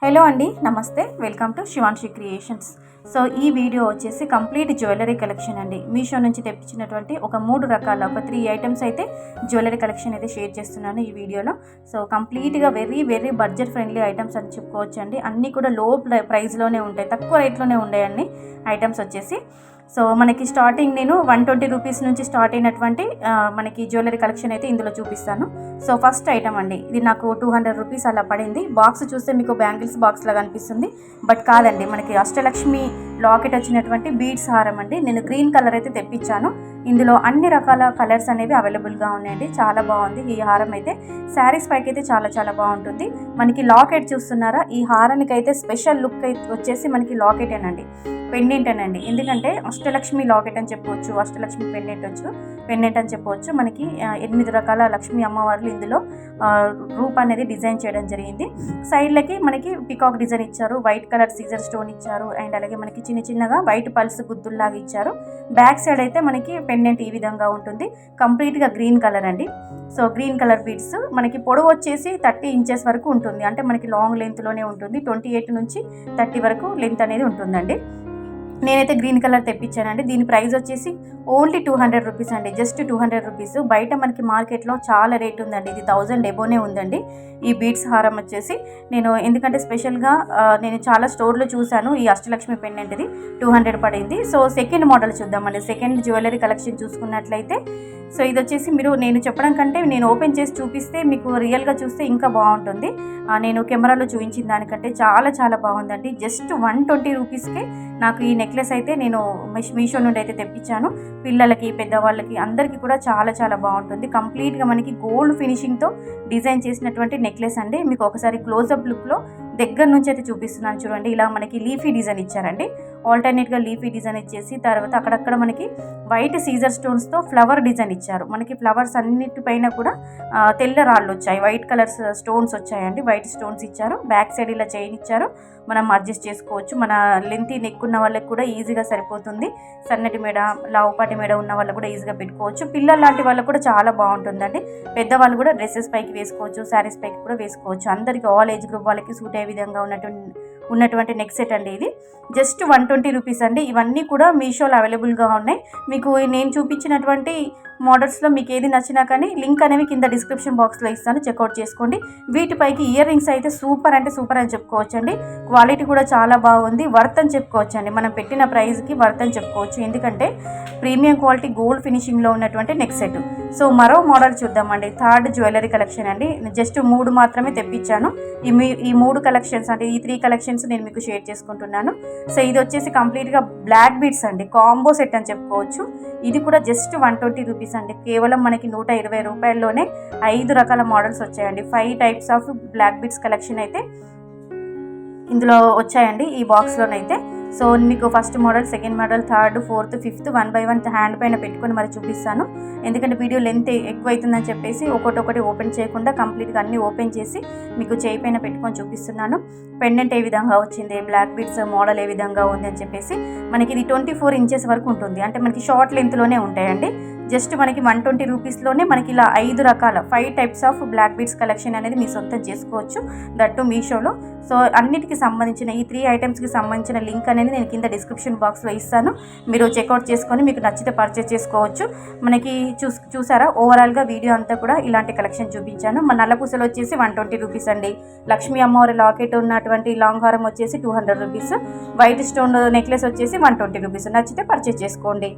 Hello అండి, నమస్తే. Welcome to Shivanshi creations. So ఈ వీడియో వచ్చేసి కంప్లీట్ జ్యువెలరీ కలెక్షన్ అండి. మీషో నుంచి తెప్పించినటువంటి ఒక 3 రకాల 3 ఐటమ్స్ అయితే జ్యువెలరీ కలెక్షన్ అయితే షేర్ చేస్తున్నాను ఈ వీడియోలో. సో కంప్లీట్గా వెరీ బడ్జెట్ ఫ్రెండ్లీ ఐటమ్స్ అని చెప్పుకోవచ్చు అండి. అన్నీ కూడా లో ప్రైస్లోనే ఉంటాయి, తక్కువ రేట్లోనే ఉంటాయండి ఐటమ్స్ వచ్చేసి. సో మనకి స్టార్టింగ్ నేను 120 రూపీస్ నుంచి స్టార్ట్ అయినటువంటి మనకి జ్యువెలరీ కలెక్షన్ అయితే ఇందులో చూపిస్తాను. సో ఫస్ట్ ఐటమ్ అండి, ఇది నాకు 200 రూపీస్ అలా పడింది. బాక్స్ చూస్తే మీకు బ్యాంగిల్స్ బాక్స్ లాగా అనిపిస్తుంది, బట్ కాదండి, మనకి అష్టలక్ష్మి లాకెట్ వచ్చినటువంటి బీడ్స్ హారం అండి. నేను గ్రీన్ కలర్ అయితే తెప్పించాను. ఇందులో అన్ని రకాల కలర్స్ అనేవి అవైలబుల్గా ఉన్నాయండి. చాలా బాగుంది ఈ హారం అయితే. శారీస్ పైకి అయితే చాలా బాగుంటుంది. మనకి లాకెట్ చూస్తున్నారా, ఈ హారానికి అయితే స్పెషల్ లుక్ అయితే వచ్చేసి మనకి లాకెటేనండి, పెండెంట్ అనండి. ఎందుకంటే అష్టలక్ష్మి లాకెట్ అని చెప్పవచ్చు, అష్టలక్ష్మి పెండెంట్ అని చెప్పవచ్చు. మనకి 8 రకాల లక్ష్మీ అమ్మవార్లు ఇందులో రూప్ అనేది డిజైన్ చేయడం జరిగింది. సైడ్లకి మనకి పికాక్ డిజైన్ ఇచ్చారు, వైట్ కలర్ సీజర్ స్టోన్ ఇచ్చారు, అండ్ అలాగే మనకి చిన్నగా వైట్ పల్స్ గుద్దుల్లాగా ఇచ్చారు. బ్యాక్ సైడ్ అయితే మనకి పెండెంట్ ఈ విధంగా ఉంటుంది, కంప్లీట్గా గ్రీన్ కలర్ అండి. సో గ్రీన్ కలర్ బీడ్స్ మనకి పొడవు వచ్చేసి 30 ఇంచెస్ వరకు ఉంటుంది, అంటే మనకి లాంగ్ లెంత్లోనే ఉంటుంది. 28 నుంచి 30 వరకు లెంత్ అనేది ఉంటుందండి. నేనైతే గ్రీన్ కలర్ తెప్పించానండి. దీని ప్రైస్ వచ్చేసి ఓన్లీ 200 రూపీస్ అండి, జస్ట్ 200 రూపీస్. బయట మనకి మార్కెట్లో చాలా రేట్ ఉందండి, ఇది 1000 ఎబోనే ఉందండి ఈ బీడ్స్ హారం వచ్చేసి. ఎందుకంటే స్పెషల్గా నేను చాలా స్టోర్లో చూశాను, ఈ అష్టలక్ష్మి పెండెంట్ది 200 పడింది. సో సెకండ్ మోడల్ చూద్దామండి. సెకండ్ జ్యువెలరీ కలెక్షన్ చూసుకున్నట్లయితే, సో ఇది వచ్చేసి నేను చెప్పడం కంటే నేను ఓపెన్ చేసి చూపిస్తే మీకు రియల్గా చూస్తే ఇంకా బాగుంటుంది. నేను కెమెరాలో చూపించిన దానికంటే చాలా బాగుందండి. జస్ట్ 120 రూపీస్కే నాకు ఈ నెక్లెస్ అయితే నేను మీషో నుండి అయితే తెప్పించాను. పిల్లలకి, పెద్దవాళ్ళకి, అందరికీ కూడా చాలా బాగుంటుంది. కంప్లీట్గా మనకి గోల్డ్ ఫినిషింగ్తో డిజైన్ చేసినటువంటి నెక్లెస్ అండి. మీకు ఒకసారి క్లోజప్ లుక్లో దగ్గర నుంచి అయితే చూపిస్తున్నాను చూడండి. ఇలా మనకి లీఫీ డిజైన్ ఇచ్చారండి, ఆల్టర్నేట్గా లీఫీ డిజైన్ ఇచ్చేసి తర్వాత అక్కడక్కడ మనకి వైట్ సీజర్ స్టోన్స్తో ఫ్లవర్ డిజైన్ ఇచ్చారు. మనకి ఫ్లవర్స్ అన్నిటిపైన కూడా తెల్ల రాళ్ళు వచ్చాయి, వైట్ కలర్స్ స్టోన్స్ వచ్చాయండి, వైట్ స్టోన్స్ ఇచ్చారు. బ్యాక్ సైడ్ ఇలా చైన్ ఇచ్చారు, మనం అడ్జస్ట్ చేసుకోవచ్చు. మన లెంతీ నెక్ ఉన్న వాళ్ళకి కూడా ఈజీగా సరిపోతుంది. సన్నటి మెడ, లావుపాటి మెడ ఉన్న వాళ్ళు కూడా ఈజీగా పెట్టుకోవచ్చు. పిల్లల లాంటి వాళ్ళకు కూడా చాలా బాగుంటుందండి. పెద్దవాళ్ళు కూడా డ్రెస్సెస్ పైకి వేసుకోవచ్చు, శారీస్ పైకి కూడా వేసుకోవచ్చు. అందరికీ ఆల్ ఏజ్ గ్రూప్ వాళ్ళకి సూట్ అయ్యే విధంగా ఉన్నటువంటి నెక్ సెట్ అండి ఇది. జస్ట్ 120 రూపీస్ అండి. ఇవన్నీ కూడా మీషోలో అవైలబుల్గా ఉన్నాయి. మీకు నేను చూపించినటువంటి మోడల్స్లో మీకు ఏది నచ్చినా కానీ లింక్ అనేవి కింద డిస్క్రిప్షన్ బాక్స్లో ఇస్తాను, చెక్అవుట్ చేసుకోండి. వీటిపైకి ఇయర్ రింగ్స్ అయితే సూపర్ అని చెప్పుకోవచ్చు అండి. క్వాలిటీ కూడా చాలా బాగుంది, వర్త్ అని చెప్పుకోవచ్చు అండి. మనం పెట్టిన ప్రైస్కి వర్త్ అని చెప్పుకోవచ్చు, ఎందుకంటే ప్రీమియం క్వాలిటీ గోల్డ్ ఫినిషింగ్లో ఉన్నటువంటి నెక్ సెట్. సో మరో మోడల్ చూద్దామండి. థర్డ్ జ్యువెలరీ కలెక్షన్ అండి. జస్ట్ 3 మాత్రమే తెప్పించాను. ఈ 3 కలెక్షన్స్ అంటే ఈ 3 కలెక్షన్స్ నేను మీకు షేర్ చేసుకుంటున్నాను. సో ఇది వచ్చేసి కంప్లీట్గా బ్లాక్ బీడ్స్ అండి, కాంబో సెట్ అని చెప్పుకోవచ్చు. ఇది కూడా జస్ట్ 120 రూపీస్ అండి. కేవలం మనకి 120 రూపాయల్లోనే 5 రకాల మోడల్స్ వచ్చాయండి. 5 types of black beads collection అయితే ఇందులో వచ్చాయండి ఈ బాక్స్లోనైతే. సో మీకు first model, second model, third, fourth, fifth 1 by 1 hand పైన పెట్టుకొని మరి చూపిస్తాను. ఎందుకంటే వీడియో లెంత్ ఎక్కువ అవుతుందని చెప్పేసి ఒక్కొక్కటి ఓపెన్ చేయకుండా కంప్లీట్గా అన్నీ ఓపెన్ చేసి మీకు చేయి పైన పెట్టుకొని చూపిస్తున్నాను. పెండెంట్ ఏ విధంగా వచ్చింది, బ్లాక్ బీడ్స్ మోడల్ ఏ విధంగా ఉంది అని చెప్పేసి. మనకి ఇది 24 ఇంచెస్ వరకు ఉంటుంది, అంటే మనకి షార్ట్ లెంత్లోనే ఉంటాయండి. జస్ట్ మనకి 120 రూపీస్లోనే మనకి ఇలా 5 రకాల 5 types of black beads collection అనేది మీ సొంతం చేసుకోవచ్చు, దట్టు మీషోలో. సో అన్నిటికీ సంబంధించిన ఈ 3 ఐటమ్స్కి సంబంధించిన లింక్ అనేది నేను కింద డిస్క్రిప్షన్ బాక్స్లో ఇస్తాను. మీరు చెక్అవుట్ చేసుకొని మీకు నచ్చితే పర్చేస్ చేసుకోవచ్చు. మనకి చూసారా, ఓవరాల్గా వీడియో అంతా కూడా ఇలాంటి కలెక్షన్ చూపించాను. మన నల్లపూసలు వచ్చేసి 120 రూపీస్ అండి. లక్ష్మీ అమ్మవారి లాకెట్ ఉన్నటువంటి లాంగ్ హారం వచ్చేసి 200 రూపీస్. వైట్ స్టోన్ నెక్లెస్ వచ్చేసి 120 రూపీస్. నచ్చితే పర్చేస్ చేసుకోండి.